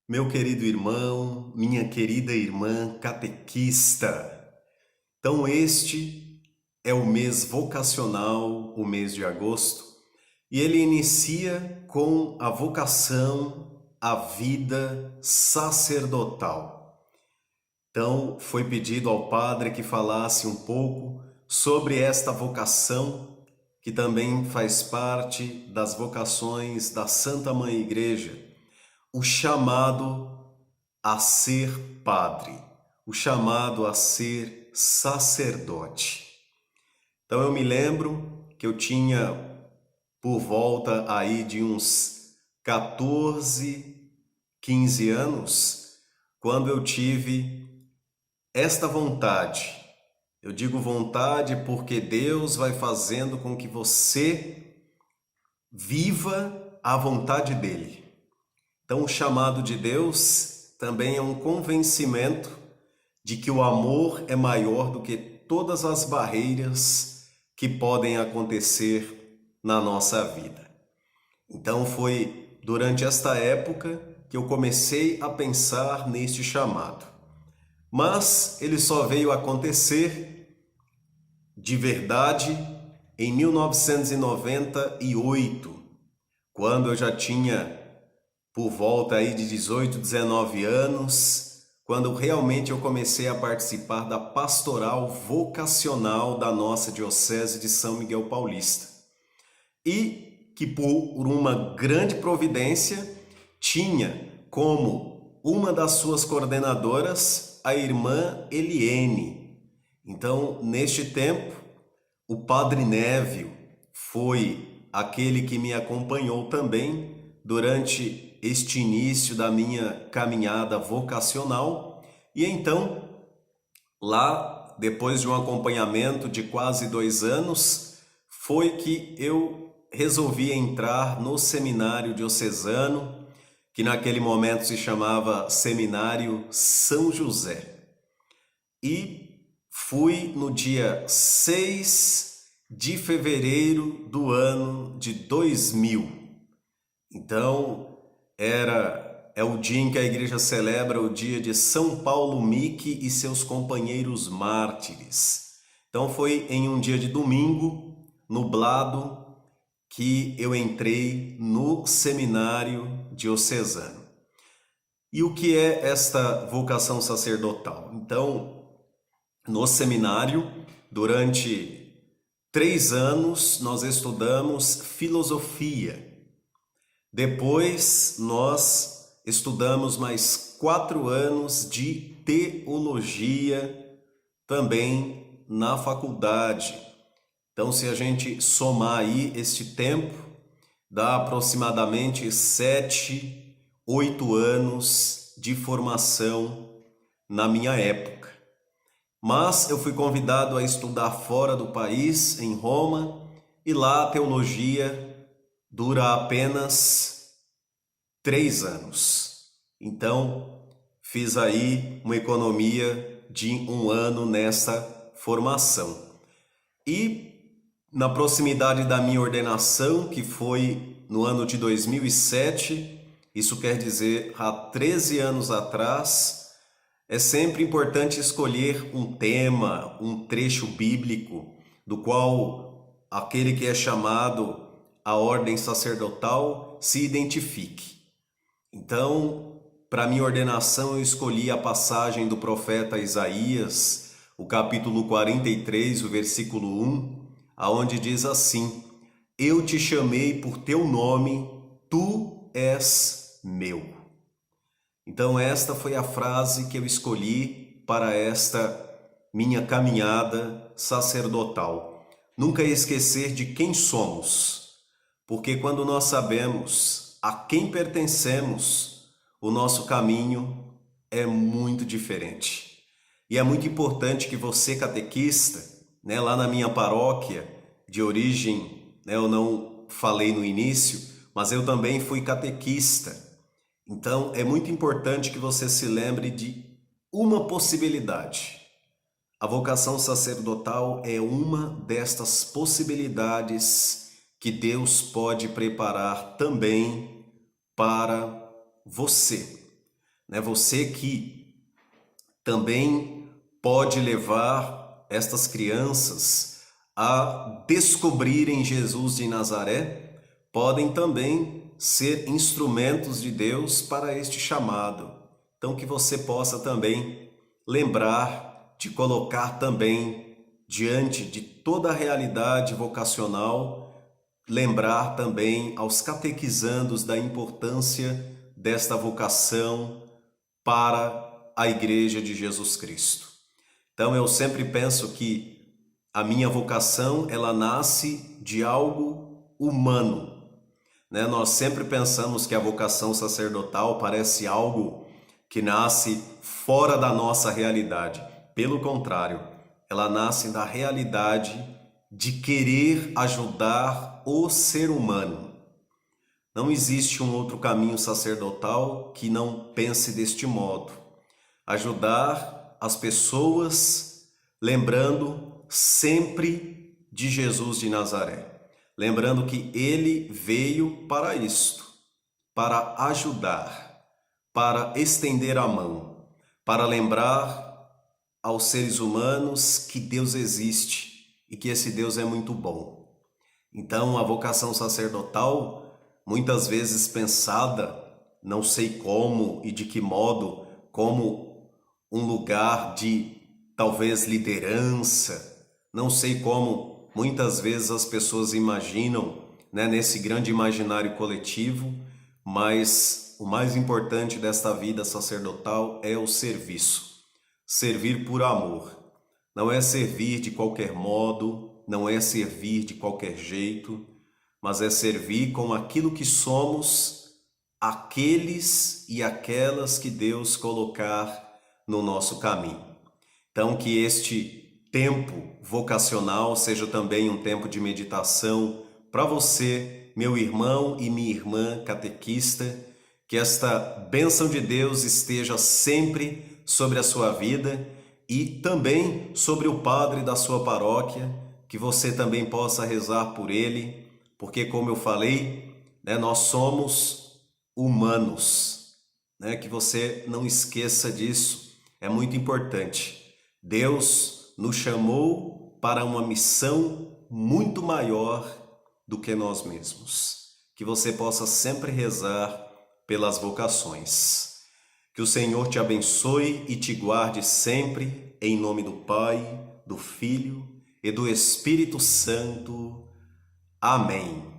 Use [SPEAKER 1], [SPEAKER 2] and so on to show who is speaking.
[SPEAKER 1] Meu querido irmão, minha querida irmã catequista. Então, este é o mês vocacional, o mês de agosto, e ele inicia com a vocação à vida sacerdotal. Então, foi pedido ao padre que falasse um pouco sobre esta vocação, que também faz parte das vocações da Santa Mãe Igreja, o chamado a ser padre, o chamado a ser sacerdote. Então eu me lembro que eu tinha por volta aí de uns 14, 15 anos, quando eu tive esta vontade. Eu digo vontade porque Deus vai fazendo com que você viva a vontade dele. Então, o chamado de Deus também é um convencimento de que o amor é maior do que todas as barreiras que podem acontecer na nossa vida. Então, foi durante esta época que eu comecei a pensar neste chamado. Mas ele só veio acontecer de verdade em 1998, quando eu já tinha por volta aí de 18, 19 anos, quando realmente eu comecei a participar da pastoral vocacional da nossa Diocese de São Miguel Paulista. E que por uma grande providência tinha como uma das suas coordenadoras a irmã Eliene. Então, neste tempo, o Padre Névio foi aquele que me acompanhou também durante este início da minha caminhada vocacional. E então, lá, depois de um acompanhamento de quase 2 anos, foi que eu resolvi entrar no seminário diocesano, que naquele momento se chamava Seminário São José. E fui no dia 6 de fevereiro do ano de 2000. Então, é o dia em que a igreja celebra o dia de São Paulo Mique e seus companheiros mártires. Então, foi em um dia de domingo, nublado, que eu entrei no seminário diocesano. E o que é esta vocação sacerdotal? Então, no seminário, durante 3 anos, nós estudamos filosofia. Depois, nós estudamos mais 4 anos de teologia, também na faculdade. Então, se a gente somar aí este tempo, dá aproximadamente 7, 8 anos de formação na minha época. Mas eu fui convidado a estudar fora do país, em Roma, e lá a teologia dura apenas 3 anos. Então, fiz aí uma economia de 1 ano nessa formação. E na proximidade da minha ordenação, que foi no ano de 2007, isso quer dizer há 13 anos atrás, é sempre importante escolher um tema, um trecho bíblico, do qual aquele que é chamado a ordem sacerdotal se identifique. Então, para minha ordenação, eu escolhi a passagem do profeta Isaías, o capítulo 43, o versículo 1, aonde diz assim: Eu te chamei por teu nome, tu és meu. Então esta foi a frase que eu escolhi para esta minha caminhada sacerdotal. Nunca esquecer de quem somos, porque quando nós sabemos a quem pertencemos, o nosso caminho é muito diferente. E é muito importante que você, catequista, lá na minha paróquia de origem, eu não falei no início, mas eu também fui catequista. Então, é muito importante que você se lembre de uma possibilidade. A vocação sacerdotal é uma destas possibilidades que Deus pode preparar também para você. né? Você que também pode levar estas crianças a descobrirem Jesus de Nazaré, podem também ser instrumentos de Deus para este chamado. Então que você possa também lembrar de colocar também diante de toda a realidade vocacional, lembrar também aos catequizandos da importância desta vocação para a Igreja de Jesus Cristo. Então eu sempre penso que a minha vocação, ela nasce de algo humano, né? Nós sempre pensamos que a vocação sacerdotal parece algo que nasce fora da nossa realidade. Pelo contrário, ela nasce da realidade de querer ajudar o ser humano. Não existe um outro caminho sacerdotal que não pense deste modo. Ajudar as pessoas, lembrando sempre de Jesus de Nazaré. Lembrando que ele veio para isto, para ajudar, para estender a mão, para lembrar aos seres humanos que Deus existe e que esse Deus é muito bom. Então, a vocação sacerdotal, muitas vezes pensada, não sei como e de que modo, como um lugar de talvez liderança, não sei como muitas vezes as pessoas imaginam, né, nesse grande imaginário coletivo, mas o mais importante desta vida sacerdotal é o serviço. Servir por amor. Não é servir de qualquer modo, não é servir de qualquer jeito, mas é servir com aquilo que somos aqueles e aquelas que Deus colocar no nosso caminho. Então, que este tempo vocacional seja também um tempo de meditação para você, meu irmão e minha irmã catequista, que esta bênção de Deus esteja sempre sobre a sua vida e também sobre o padre da sua paróquia, que você também possa rezar por ele, porque como eu falei, né, nós somos humanos, né? Que você não esqueça disso, é muito importante. Deus nos chamou para uma missão muito maior do que nós mesmos. Que você possa sempre rezar pelas vocações. Que o Senhor te abençoe e te guarde sempre, em nome do Pai, do Filho e do Espírito Santo. Amém.